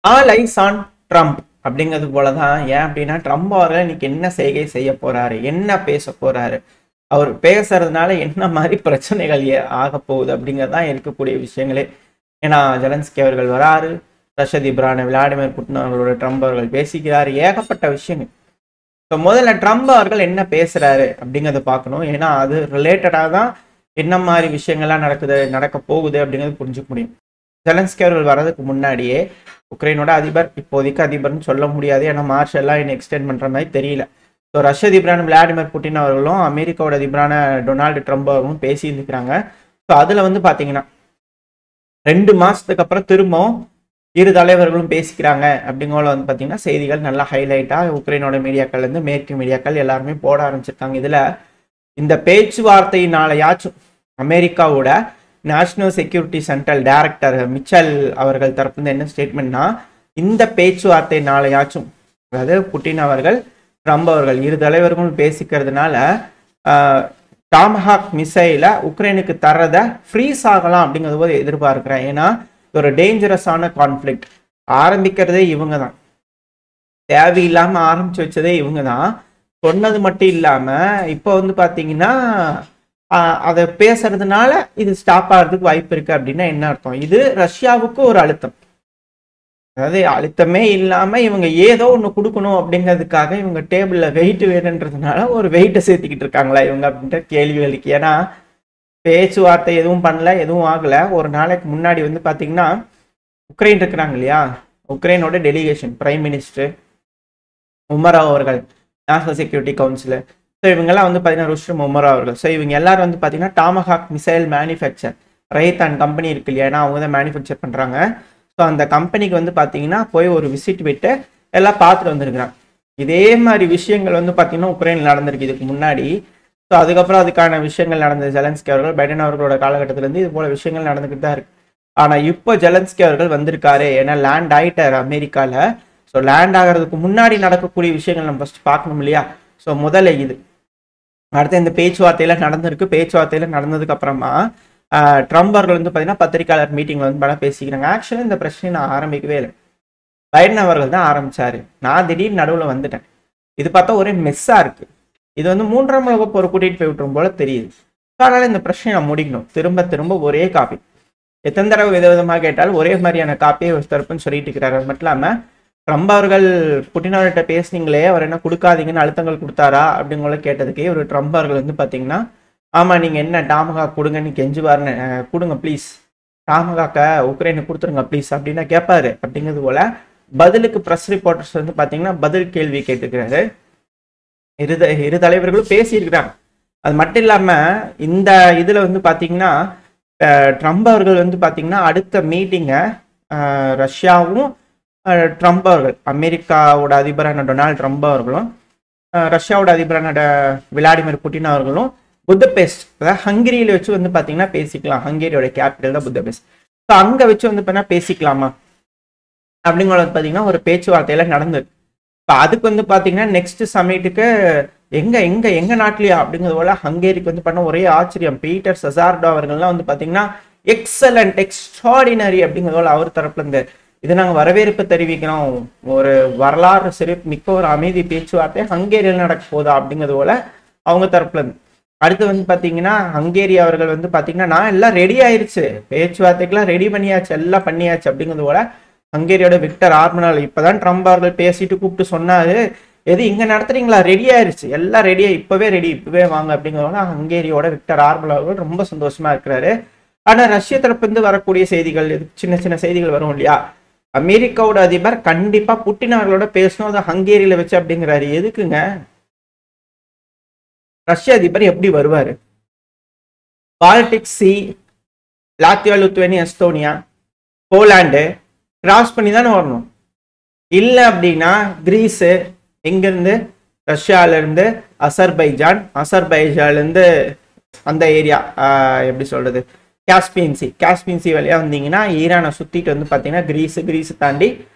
All eyes on Trump அப்படிங்கிறது போலதான். ஏன் அப்படின்னா ட்ரம்ப் அவர்கள் இன்னைக்கு என்ன செய்கை செய்ய போறாரு, என்ன பேச போறாரு, அவர் பேசுறதுனால என்ன மாதிரி பிரச்சனைகள் ஆக போகுது அப்படிங்கிறதான் இருக்கக்கூடிய விஷயங்களே. ஏன்னா ஜெலன்ஸ்கி அவர்கள் வராரு, ரஷ்ய அதிபரான விளாடிமிர் புட்டின் அவர்களோட ட்ரம்ப் அவர்கள் பேசிக்கிறாரு, ஏகப்பட்ட விஷயங்கள். ஸோ முதல்ல ட்ரம்ப் அவர்கள் என்ன பேசுறாரு அப்படிங்கிறத பார்க்கணும். ஏன்னா அது ரிலேட்டடாக தான் என்ன மாதிரி விஷயங்கள்லாம் நடக்க போகுது அப்படிங்கிறது புரிஞ்சுக்க முடியும். ஜெலன்ஸ்கி அவர்கள் வர்றதுக்கு முன்னாடியே உக்ரைனோட அதிபர், இப்போதைக்கு அதிபர்னு சொல்ல முடியாது, ஏன்னா மார்ச் எல்லாம் இன்னும் எக்ஸ்டெண்ட் பண்ற மாதிரி தெரியல. ஸோ ரஷ்ய அதிபரான விளாடிமிர் புட்டின் அவர்களும் அமெரிக்காவோட அதிபரான டொனால்டு ட்ரம்ப் அவர்களும் பேசியிருக்கிறாங்க. ஸோ அதுல வந்து பாத்தீங்கன்னா 2 மாசத்துக்கு அப்புறம் திரும்பவும் இரு தலைவர்களும் பேசிக்கிறாங்க அப்படிங்கோல வந்து பாத்தீங்கன்னா செய்திகள் நல்லா ஹைலைட்டா உக்ரைனோட மீடியாக்கள் இருந்து மேற்கு மீடியாக்கள் எல்லாருமே போட ஆரம்பிச்சிருக்காங்க. இதுல இந்த பேச்சுவார்த்தையினாலயாச்சும் அமெரிக்காவோட national security central director Mitchell அவர்கள் தரப்புல என்ன ஸ்டேட்மெண்ட்னா, இந்த பேச்சுவார்த்தையினாலயாச்சும், அதாவது புட்டின் அவர்கள் ட்ரம்ப் அவர்கள் இரு தலைவர்களும் பேசிக்கிறதுனால டாமஹாக் மிசைல உக்ரைனுக்கு தரத ஃப்ரீஸ் ஆகலாம் அப்படிங்கிறது போது எதிர்பார்க்கிறேன். ஏன்னா ஒரு டேஞ்சரஸான கான்ஃபிளிக்ட் ஆரம்பிக்கிறதே இவங்க தான், தேவையில்லாம ஆரம்பிச்சு வச்சதே இவங்க தான். சொன்னது மட்டும் இல்லாம இப்போ வந்து பாத்தீங்கன்னா அதை பேசுறதுனால இது ஸ்டாப் ஆகிறதுக்கு வாய்ப்பு இருக்கு. அப்படின்னா என்ன அர்த்தம்? இது ரஷ்யாவுக்கு ஒரு அழுத்தம், அதாவது அழுத்தமே இல்லாம இவங்க ஏதோ ஒண்ணு கொடுக்கணும் அப்படிங்கிறதுக்காக இவங்க டேபிள்ல வெயிட் வேணுன்றதுனால ஒரு வெயிட்டை சேர்த்துக்கிட்டு இருக்காங்களா இவங்க அப்படின்ற கேள்விகளுக்கு. ஏன்னா பேச்சுவார்த்தை எதுவும் பண்ணல, எதுவும் ஆகல. ஒரு நாளைக்கு முன்னாடி வந்து பாத்தீங்கன்னா உக்ரைன் இருக்கிறாங்க இல்லையா, உக்ரைனோட டெலிகேஷன் பிரைம் மினிஸ்டர் உமரா அவர்கள், நேஷனல் செக்யூரிட்டி கவுன்சிலர், ஸோ இவங்கெல்லாம் வந்து பார்த்தீங்கன்னா ருஷ்டம் உமரா அவர்கள், ஸோ இவங்க எல்லாரும் வந்து பார்த்தீங்கன்னா டாமஹாக் மிசைல் மேனுஃபேக்சர் ரைத்தான் கம்பெனி இருக்கு இல்லையா, ஏன்னா அவங்க தான் மேனுஃபேக்சர் பண்ணுறாங்க. ஸோ அந்த கம்பெனிக்கு வந்து பார்த்தீங்கன்னா போய் ஒரு விசிட் விட்டு எல்லாம் பார்த்துட்டு வந்துருக்குறாங்க. இதே மாதிரி விஷயங்கள் வந்து பார்த்தீங்கன்னா உக்ரைனில் நடந்திருக்கு இதுக்கு முன்னாடி. ஸோ அதுக்கப்புறம் அதுக்கான விஷயங்கள் நடந்தது. ஜெலன்ஸ்கி அவர்கள் பைடன் அவர்களோட காலகட்டத்திலேருந்து இது போல விஷயங்கள் நடந்துக்கிட்டு தான் இருக்கு. ஆனால் இப்போ ஜெலன்ஸ்கி அவர்கள் வந்திருக்காரு, ஏன்னா லேண்ட் ஆகிட்டார் அமெரிக்காவில். ஸோ லேண்ட் ஆகிறதுக்கு முன்னாடி நடக்கக்கூடிய விஷயங்கள் நம்ம ஃபர்ஸ்ட் பார்க்கணும் இல்லையா. ஸோ முதல்ல இது, அடுத்து இந்த பேச்சுவார்த்தையில நடந்திருக்கு. பேச்சுவார்த்தையில நடந்ததுக்கு அப்புறமா ட்ரம்ப் அவர்கள் வந்து பார்த்தீங்கன்னா பத்திரிகையாளர் மீட்டிங்ல வந்து பல பேசிக்கிறாங்க. ஆக்சுவலி இந்த பிரச்சனை நான் ஆரம்பிக்கவே இல்லை, பைடன் அவர்கள் தான் ஆரம்பிச்சாரு. நான் திடீர்னு நடுவில் வந்துட்டேன். இது பார்த்தா ஒரே மெஸ்ஸா இருக்கு. இது வந்து 3ஆம் உலக போர் கூட்டிட்டு போய் விட்டுரும் போல தெரியுது. அதனால இந்த பிரச்சனையை நான் முடிக்கணும். திரும்ப திரும்ப ஒரே காப்பி, எத்தனை தடவை விதவிதமாக கேட்டாலும் ஒரே மாதிரியான காப்பியை ஒரு தரப்புன்னு சொல்லிட்டு இருக்கிறாரு. அது மட்டும் இல்லாம ட்ரம்ப் அவர்கள் புட்டின் அவர்கிட்ட பேசுனீங்களே, அவர் என்ன கொடுக்காதீங்கன்னு அழுத்தங்கள் கொடுத்தாரா அப்படிங்கள கேட்டதுக்கே ஒரு ட்ரம்ப் அவர்கள் வந்து பார்த்தீங்கன்னா, ஆமா நீங்க என்ன டாமஹாக் கொடுங்கன்னு கெஞ்சுவாருன்னு, கொடுங்க ப்ளீஸ், டாமஹாக்க உக்ரைனுக்கு கொடுத்துருங்க ப்ளீஸ் அப்படின்னு கேட்பாரு. அப்படிங்கிறது போல பதிலுக்கு ப்ரெஸ் ரிப்போர்ட்டர்ஸ் வந்து பார்த்தீங்கன்னா பதில் கேள்வி கேட்டுக்கிறாரு. இரு தலைவர்களும் பேசியிருக்கிறாங்க. அது மட்டும் இல்லாம இந்த இதுல வந்து பார்த்தீங்கன்னா ட்ரம்ப் அவர்கள் வந்து பார்த்தீங்கன்னா அடுத்த மீட்டிங்கை ரஷ்யாவும் ட்ரம்ப் அவர்கள், அமெரிக்காவோட அதிபரான டொனால்டு ட்ரம்ப் அவர்களும் ரஷ்யாவோட அதிபரான விளாடிமிர் புட்டின் அவர்களும் புத்தபெஸ்ட், அதாவது ஹங்கேரியில வச்சு வந்து பார்த்தீங்கன்னா பேசிக்கலாம். ஹங்கேரியோட கேபிட்டல் தான் புத்தபெஸ்ட். ஸோ அங்கே வச்சு வந்து பார்த்தீங்கன்னா பேசிக்கலாமா அப்படிங்கிறது பார்த்தீங்கன்னா ஒரு பேச்சுவார்த்தையில நடந்தது. இப்போ அதுக்கு வந்து பார்த்தீங்கன்னா நெக்ஸ்ட் சமிட்டுக்கு எங்க நாட்டிலையா அப்படிங்கிறது போல ஹங்கேரிக்கு வந்து பண்ண ஒரே ஆச்சரியம். பீட்டர் சசார்டோ அவர்கள்லாம் வந்து பார்த்தீங்கன்னா எக்ஸலண்ட், எக்ஸ்ட்ராடினரி அப்படிங்கிறதோட அவர் தரப்புல இருந்து இது நாங்கள் வரவேற்பு தெரிவிக்கிறோம். ஒரு வரலாறு சிறப்பு மிக்க ஒரு அமைதி பேச்சுவார்த்தை ஹங்கேரியில் நடக்க போதா அப்படிங்கிறது போல அவங்க தரப்புல இருந்து. அடுத்து வந்து பார்த்தீங்கன்னா ஹங்கேரி அவர்கள் வந்து பார்த்தீங்கன்னா நான் எல்லாம் ரெடி ஆயிடுச்சு, பேச்சுவார்த்தைக்கெல்லாம் ரெடி பண்ணியாச்சு, எல்லாம் பண்ணியாச்சு அப்படிங்கிறது போல ஹங்கேரியோட விக்டர் ஆர்மனால் இப்பதான் ட்ரம்ப் அவர்கள் பேசிட்டு கூப்பிட்டு சொன்னாரு, எது இங்க நடத்துறீங்களா, ரெடி ஆயிருச்சு, எல்லாம் ரெடியா, இப்பவே ரெடி, இப்பவே வாங்க அப்படிங்கிறவங்க ஹங்கேரியோட விக்டர் ஆர்மனால் அவர்கள் ரொம்ப சந்தோஷமா இருக்கிறாரு. ஆனா ரஷ்ய தரப்பு இருந்து வரக்கூடிய செய்திகள், சின்ன சின்ன செய்திகள் வரும் இல்லையா, அமெரிக்காவோட அதிபர் கண்டிப்பா புட்டின் அவர்களோட பேசணும், அதை ஹங்கேரியில வச்சு அப்படிங்கிறாரு. எதுக்குங்க? ரஷ்ய அதிபர் எப்படி வருவாரு? Baltic C, Latvia, Lithuania, Estonia, Poland cross பண்ணி தானே வரணும். இல்லை அப்படின்னா கிரீஸு, எங்கிருந்து ரஷ்யால இருந்து அசர்பைஜான், அசர்பைஜான்ல இருந்து அந்த ஏரியா எப்படி சொல்றது, காஸ்பியன் சி வழியா வந்தீங்கன்னா ஈரானை சுத்திட்டு வந்து பாத்தீங்கன்னா கிரீஸ் தாண்டி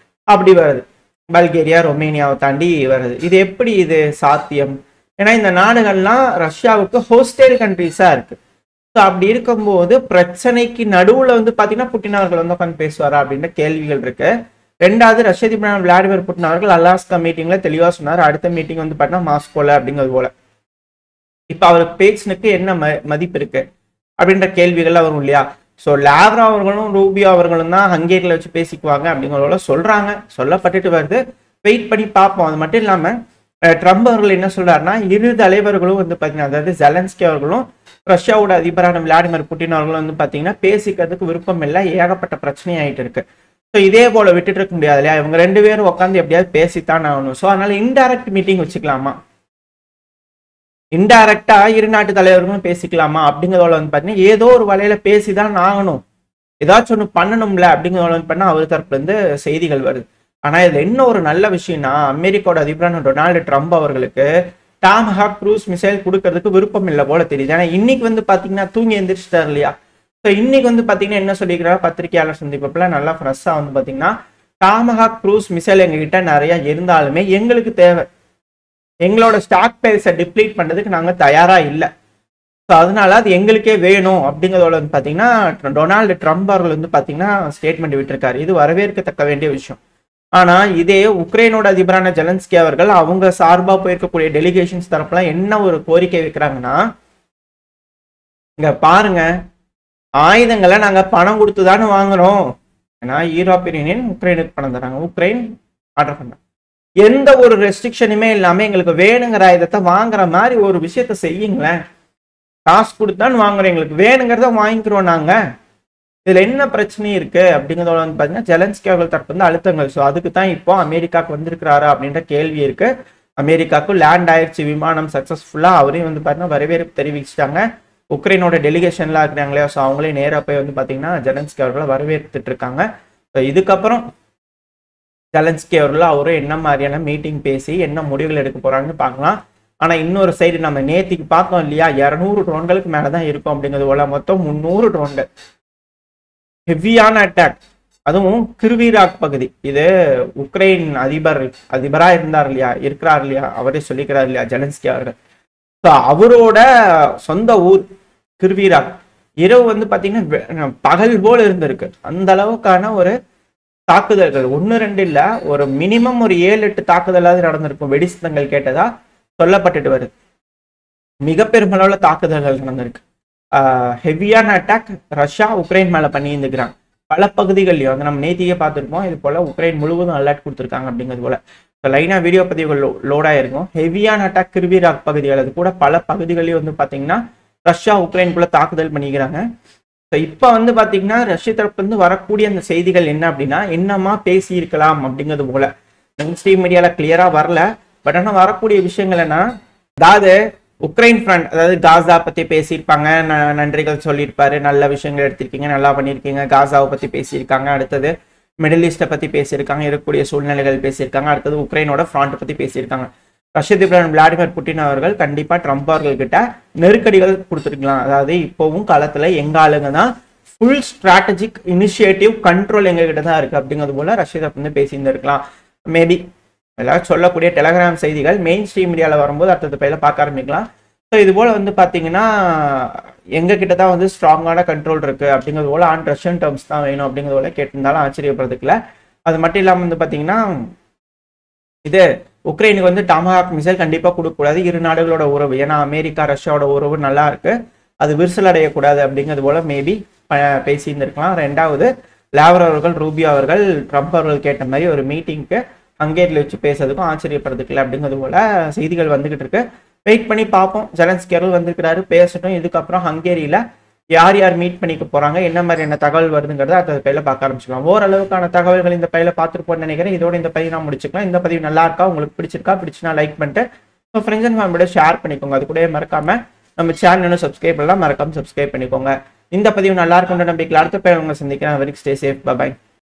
அப்படி வருது, பல்கேரியா, ரொமேனியாவை தாண்டி வருது. இது எப்படி இது சாத்தியம்? ஏன்னா இந்த நாடுகள்லாம் ரஷ்யாவுக்கு ஹோஸ்டேல் கண்ட்ரிஸா இருக்கு. ஸோ அப்படி இருக்கும்போது பிரச்சனைக்கு நடுவுல வந்து பாத்தீங்கன்னா புட்டின் அவர்கள் வந்து உட்காந்து பேசுவாரா அப்படின்ற கேள்விகள் இருக்கு. ரெண்டாவது ரஷ்ய அதிபர் விளாடிமிர் புட்டின் அவர்கள் அலாஸ்கா மீட்டிங்ல தெளிவா சொன்னார், அடுத்த மீட்டிங் வந்து பார்த்தீங்கன்னா மாஸ்கோல அப்படிங்கிறது போல. இப்ப அவருக்கு பேச்சுனுக்கு என்ன மதிப்பு இருக்கு அப்படின்ற கேள்விகள் வரும் இல்லையா. ஸோ லாவ்ரோவ் அவர்களும் ரூபியோ அவர்களும் தான் ஹங்கேரியில வச்சு பேசிக்குவாங்க அப்படிங்கிறத சொல்றாங்க, சொல்லப்பட்டுட்டு வருது. வெயிட் பண்ணி பார்ப்போம். அது மட்டும் இல்லாம ட்ரம்ப் அவர்கள் என்ன சொல்றாருன்னா, இரு தலைவர்களும் வந்து பாத்தீங்கன்னா, அதாவது ஜெலன்ஸ்கி அவர்களும் ரஷ்யாவோட அதிபரான விளாடிமிர் புட்டின் அவர்களும் வந்து பாத்தீங்கன்னா பேசிக்கிறதுக்கு விருப்பம் இல்லை, ஏகப்பட்ட பிரச்சனை ஆயிட்டு இருக்கு. ஸோ இதே போல விட்டுட்டு இருக்க முடியாது இல்லையா, இவங்க ரெண்டு பேரும் உட்காந்து எப்படியாவது பேசித்தான் ஆகணும். ஸோ அதனால இன்டைரக்ட் மீட்டிங் வச்சுக்கலாமா, இன்டைரக்டா இரு நாட்டு தலைவர்களும் பேசிக்கலாமா அப்படிங்கிறதோட வந்து பாத்தீங்கன்னா ஏதோ ஒரு வலையில பேசிதான் ஆகணும், ஏதாச்சும் ஒண்ணு பண்ணணும்ல அப்படிங்கிறதோட வந்து பண்ணா அவர் தரப்புல இருந்து செய்திகள் வருது. ஆனா இதுல என்ன ஒரு நல்ல விஷயம்னா, அமெரிக்காவோட அதிபரான டொனால்டு ட்ரம்ப் அவர்களுக்கு டாம்ஹாக் க்ரூஸ் மிசைல் கொடுக்கறதுக்கு விருப்பம் இல்லை போல தெரியுது. ஏன்னா இன்னைக்கு வந்து பாத்தீங்கன்னா தூங்கி எந்திரிச்சிட்டாரு இல்லையா. ஸோ இன்னைக்கு வந்து பாத்தீங்கன்னா என்ன சொல்லிக்கிறாரு, பத்திரிகையாளர் சந்திப்பப்புல நல்லா ஃப்ரெஷ்ஷா வந்து பாத்தீங்கன்னா, டாம்ஹாக் க்ரூஸ் மிசைல் எங்ககிட்ட நிறைய இருந்தாலுமே எங்களுக்கு தேவை, எங்களோட ஸ்டாக் பேஸை டிப்ளீட் பண்றதுக்கு நாங்க தயாரா இல்லை, ஸோ அதனால அது எங்களுக்கே வேணும் அப்படிங்கிறதோட வந்து பாத்தீங்கன்னா டொனால்டு ட்ரம்ப் அவர்கள் வந்து பாத்தீங்கன்னா ஸ்டேட்மெண்ட் விட்டுருக்காரு. இது வரவேற்கத்தக்க வேண்டிய விஷயம். ஆனா இதே உக்ரைனோட அதிபரான ஜெலன்ஸ்கி அவர்கள் அவங்க சார்பா போயிருக்கக்கூடிய டெலிகேஷன்ஸ் தரப்புலாம் என்ன ஒரு கோரிக்கை வைக்கிறாங்கன்னா, இங்க பாருங்க, ஆயுதங்களை நாங்க பணம் கொடுத்துதானே வாங்குறோம், ஏன்னா யூரோப்பியன் யூனியன் உக்ரைனுக்கு பணம் தராங்க, உக்ரைன் ஆர்டர் பண்ண எந்த ஒரு ரெஸ்ட்ரிக்ஷனுமே இல்லாம எங்களுக்கு வேணுங்கிற ஆயுதத்தை வாங்குற மாதிரி ஒரு விஷயத்த செய்யுங்களேன், காசு கொடுத்தான்னு வாங்குறோம், எங்களுக்கு வேணுங்கிறத வாங்கிக்கிறோம் நாங்க, இதுல என்ன பிரச்சனை இருக்கு அப்படிங்கிறதோட வந்து பாத்தீங்கன்னா ஜெலன்ஸ்கி அவர்கள் தரப்பு வந்து அழுத்தங்கள். ஸோ அதுக்கு தான் இப்போ அமெரிக்காவுக்கு வந்திருக்கிறாரா அப்படின்ற கேள்வி இருக்கு. அமெரிக்காவுக்கு லேண்ட் ஆயிடுச்சு விமானம் சக்சஸ்ஃபுல்லா, அவரையும் வந்து பாத்தீங்கன்னா வரவேற்பு தெரிவிச்சுட்டாங்க. உக்ரைனோட டெலிகேஷன்லாம் இருக்கிறாங்களே, ஸோ அவங்களே நேராக போய் வந்து பாத்தீங்கன்னா ஜெலன்ஸ்கி அவர்களை வரவேற்றுட்டு இருக்காங்க. ஸோ இதுக்கப்புறம் ஜெலன்ஸ்கி அவர்கள் அவரும் என்ன மாதிரியான மீட்டிங் பேசி என்ன முடிவுகள் எடுக்க போறாங்கன்னு பார்க்கலாம். ஆனா இன்னொரு சைடு நம்ம நேத்திக்கு பார்த்தோம் இல்லையா, 200 ட்ரோன்களுக்கு மேலதான் இருக்கும் அப்படிங்கிறது போல, மொத்தம் 300 ட்ரோன்கள் ஹெவியான அட்டாக், அதுவும் கிர்வீராக் பகுதி. இது உக்ரைன் அதிபரா இருந்தார் இல்லையா, இருக்கிறார் இல்லையா, அவரே சொல்லிக்கிறார் இல்லையா ஜெலன்ஸ்கி அவர்கள். ஸோ அவரோட சொந்த ஊர் கிர்வீராக். இரவு வந்து பாத்தீங்கன்னா பகல் போல இருந்திருக்கு, அந்த அளவுக்கான ஒரு தாக்குதல்கள் 1-2 இல்ல, ஒரு மினிமம் ஒரு 7-8 தாக்குதலாவது நடந்திருக்கும். வெடிசத்தங்கள் கேட்டதா சொல்லப்பட்டுட்டு வருது. மிக பெருமளவுல தாக்குதல்கள் நடந்திருக்கு. ஹெவியான அட்டாக் ரஷ்யா உக்ரைன் மேல பண்ணி இருந்துக்கிறாங்க. பல பகுதிகள்லையும் வந்து நம்ம நேத்தியே பார்த்துருப்போம், இது போல உக்ரைன் முழுவதும் அலர்ட் கொடுத்துருக்காங்க அப்படிங்கிறது போல. லைனா வீடியோ பதிவுகள் லோடா இருக்கும். ஹெவியான அட்டாக் கிர்வீராக் பகுதிகள், அது கூட பல பகுதிகளையும் வந்து பாத்தீங்கன்னா ரஷ்யா உக்ரைனுக்குள்ள தாக்குதல் பண்ணிக்கிறாங்க. ஸோ இப்போ வந்து பாத்தீங்கன்னா ரஷ்ய தரப்பு வந்து வரக்கூடிய அந்த செய்திகள் என்ன அப்படின்னா, என்னமா பேசி இருக்கலாம் அப்படிங்கிறது போல மெயின் ஸ்ட்ரீம் மீடியால கிளியரா வரல. பட் ஆனால் வரக்கூடிய விஷயங்கள் என்ன, அதாவது உக்ரைன் ஃப்ரண்ட், அதாவது காசா பத்தி பேசியிருப்பாங்க, நன்றிகள் சொல்லியிருப்பாரு, நல்ல விஷயங்கள் எடுத்திருக்கீங்க, நல்லா பண்ணியிருக்கீங்க, காசாவை பத்தி பேசியிருக்காங்க. அடுத்தது மிடில் ஈஸ்ட்டை பத்தி பேசியிருக்காங்க, இருக்கக்கூடிய சூழ்நிலைகள் பேசியிருக்காங்க. அடுத்தது உக்ரைனோட ஃப்ரண்ட் பத்தி பேசியிருக்காங்க. ரஷ்ய அதிபர் விளாடிமிர் புட்டின் அவர்கள் கண்டிப்பா ட்ரம்ப் அவர்கள் கிட்ட நெருக்கடிகள் கொடுத்துருக்கலாம். அதாவது இப்போவும் காலத்துல எங்க ஆளுங்க தான் ஃபுல் ஸ்ட்ராட்டஜிக் இனிஷியேட்டிவ் கண்ட்ரோல் எங்க கிட்ட தான் இருக்கு அப்படிங்கிறது போல ரஷ்ய தரப்பு வந்து பேசியிருந்திருக்கலாம். மேபி எல்லாரும் சொல்லக்கூடிய டெலகிராம் செய்திகள் மெயின் ஸ்ட்ரீம் மீடியாவில் வரும்போது அடுத்தது பையில பார்க்க ஆரம்பிக்கலாம். ஸோ இது போல வந்து பார்த்தீங்கன்னா எங்க கிட்ட தான் வந்து ஸ்ட்ராங்கான கண்ட்ரோல் இருக்கு அப்படிங்கிறது போல ஆன் ரஷ்யன் டேர்ம்ஸ் தான் வேணும் அப்படிங்கிறது போல கேட்டிருந்தாலும் ஆச்சரியப்படுறதுக்குல. அது மட்டும் இல்லாமல் வந்து பார்த்தீங்கன்னா இது உக்ரைனுக்கு வந்து டாமஹாக் மிசைல் கண்டிப்பாக கொடுக்கக்கூடாது, இரு நாடுகளோட உறவு, ஏன்னா அமெரிக்கா ரஷ்யாவோட உறவு நல்லா இருக்கு, அது விரிசல் அடையக்கூடாது அப்படிங்கிறது போல மேபி பேசியிருந்திருக்கலாம். ரெண்டாவது லாவ்ரோவ் அவர்கள் ரூபியோ அவர்கள் ட்ரம்ப் அவர்கள் கேட்ட மாதிரி ஒரு மீட்டிங்க்கு ஹங்கேரியில் வச்சு பேசுறதுக்கும் ஆச்சரியப்படுறதுக்குல அப்படிங்கிறது போல செய்திகள் வந்துகிட்டு இருக்கு. வெயிட் பண்ணி பார்ப்போம். ஜெலன்ஸ்கி அவர்கள் வந்திருக்கிறாரு, பேசட்டும். இதுக்கப்புறம் ஹங்கேரியில யார் யார் மீட் பண்ணிக்க போறாங்க, என்ன மாதிரியான தகவல் வருதுங்கிறத அடுத்த பையில பார்க்க ஆரம்பிச்சுக்கலாம். ஓரளவுக்கான தகவல்கள் இந்த பையில பார்த்துருப்போம்னு நினைக்கிறேன். இதோட இந்த பதிவு நான் முடிச்சுக்கலாம். இந்த பதிவு நல்லா இருக்கா, உங்களுக்கு பிடிச்சிருந்தா லைக் பண்ணிட்டு ஃப்ரெண்ட்ஸ் அண்ட் ஃபேமிலியோட ஷேர் பண்ணிக்கோங்க. அது கூட மறக்காம நம்ம சேனல் சப்ஸ்கிரைப் பண்ணலாம், மறக்காம சப்ஸ்கிரைப் பண்ணிக்கோங்க. இந்த பதிவு நல்லா இருக்குன்ற நம்பிக்கையில் அடுத்த பையன் உங்களை சந்திக்கிறேன். Very stay safe, by.